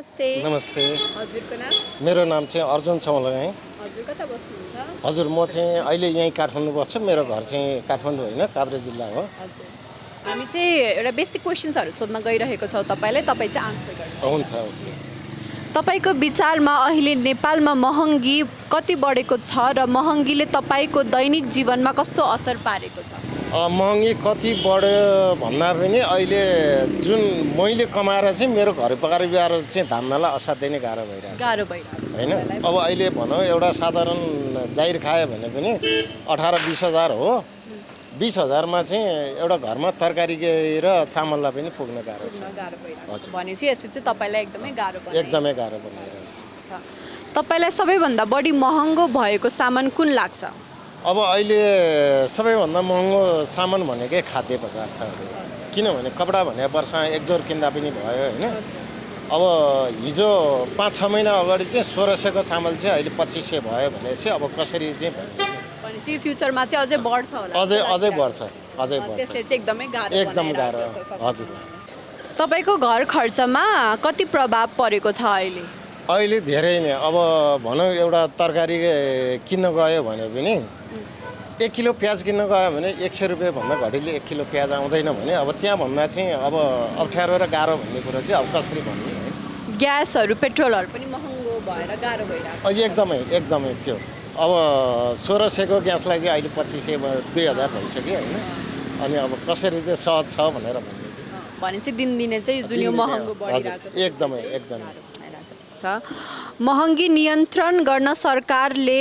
नमस्ते। नमस्ते। हजुरको नाम? मेरो नाम चाहिँ अर्जुन चौलागाई। हजुर कता बस्नुहुन्छ? हजुर म चाहिँ अहिले यहीँ काठमाडौँ बस्छु। मेरो घर चाहिँ काठमाडौँ होइन, काभ्रे जिल्ला हो। हजुर। हामी चाहिँ एउटा बेसिक क्वेसन्सहरू सोध्न गइरहेको छौँ तपाईलाई, तपाईँ चाहिँ आन्सर गर्नु। हुन्छ, ओके। तपाईँको विचारमा अहिले नेपालमा महँगी कति बढेको छ र महँगीले तपाईँको दैनिक जीवनमा कस्तो असर पारेको छ? महँगी कति बढ्यो भन्दा पनि अहिले जुन मैले कमाएर चाहिँ मेरो घर परिवार चाहिँ धान्नलाई असाध्यै नै गाह्रो भइरहेछ। गाह्रो भइरहेको छ होइन, तपाईँलाई? अब अहिले भनौँ एउटा साधारण जाहिर खायो भने पनि 18-20 हजार हो। 20 हजारमा चाहिँ एउटा घरमा तरकारी र चामललाई पनि पुग्न गाह्रो छ। पुग्न गाह्रो भइरहेको छ। हजुर। भनेपछि यसले चाहिँ तपाईँलाई एकदमै गाह्रो बनाइरहेको एकदमै गाह्रो बनिरहेछ। छ। तपाईँलाई सबैभन्दा बढी महँगो भएको सामान कुन लाग्छ? अब अहिले सबैभन्दा महँगो सामान भनेकै खाद्य पदार्थहरू हो। किनभने कपडा भने वर्षमा एक जोर किन्दा पनि भयो होइन। अब हिजो 5-6 महिना अगाडि चाहिँ 1600 को चामल चाहिँ अहिले 2500 भयो भनेपछि अब कसरी चाहिँ भन्ने। भनेपछि फ्युचरमा चाहिँ अझै बढ्छ होला? अझै बढ्छ, अझै बढ्छ। त्यसले चाहिँ एकदमै गाह्रो एकदम गाह्रो, बनाइरहेको छ सबैलाई। हजुर। तपाईँको घर खर्चमा कति प्रभाव परेको छ अहिले? अहिले धेरै नै अब भनौँ एउटा तरकारी किन्न गयो भने पनि 1 किलो प्याज किन्न गयो भने 100 रुपियाँ भन्दा घडीले 1 किलो प्याज आउँदैन भने अब त्यहाँ भन्दा चाहिँ अब अप्ठ्यारो र गाह्रो भन्ने कुरा चाहिँ अब कसरी भन्ने है। ग्यासहरू पेट्रोलहरू पनि महँगो भएर गाह्रो भइरहेको छ। एकदमै त्यो अब 1600 को ग्यासलाई चाहिँ अहिले 2500 2000 भइसक्यो होइन। अनि अब कसरी चाहिँ सहज छ भनेर भन्ने भनेपछि दिनदिनै चाहिँ जुन यो महँगो बढिरहेको छ एकदमै छ। महँगी नियन्त्रण गर्न सरकारले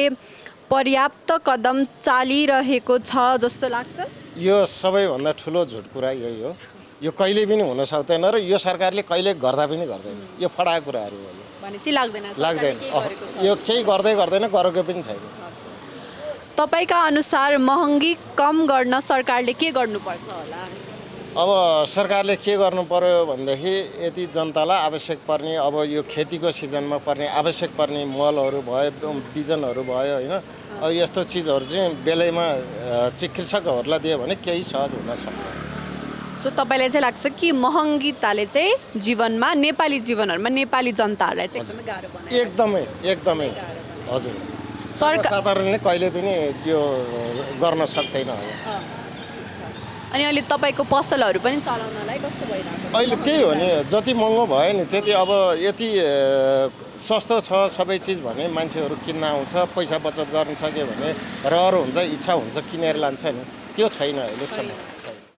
पर्याप्त कदम चालिरहेको छ जस्तो लाग्छ? यो सबैभन्दा ठुलो झुट कुरा यही हो। यो कहिले पनि हुन सक्दैन र यो सरकारले कहिले गर्दा पनि गर्दैन। यो फडा कुराहरू हो। भनेपछि लाग्दैन? लाग्दैन। यो केही गर्दैन, गरेको पनि छैन। तपाईँका अनुसार महँगी कम गर्न सरकारले के गर्नुपर्छ होला? अब सरकारले के गर्नु पर्यो भनेदेखि यति जनतालाई आवश्यक पर्ने अब यो खेतीको सिजनमा पर्ने आवश्यक पर्ने मलहरू भयो, बिजनहरू भयो होइन। अब यस्तो चिजहरू चाहिँ बेलैमा कृषकहरूलाई दियो भने केही सहज हुन सक्छ। सो तपाईँलाई चाहिँ लाग्छ कि महँगीताले चाहिँ जीवनमा नेपाली जीवनहरूमा नेपाली जनताहरूलाई चाहिँ एकदमै गाह्रो बनायो? एकदमै हजुर। सरकार साधारणले कहिले पनि त्यो गर्न सक्दैन अब। अनि अहिले तपाईँको पसलहरू पनि चलाउनलाई कस्तो भइरहेको छ? अहिले त्यही हो नि, जति महँगो भयो नि त्यति अब यति सस्तो छ सबै चिज भने मान्छेहरू किन्न आउँछ, पैसा बचत गर्न सक्यो भने रहर हुन्छ, इच्छा हुन्छ किनेर लान्छ नि, त्यो छैन अहिलेसम्म।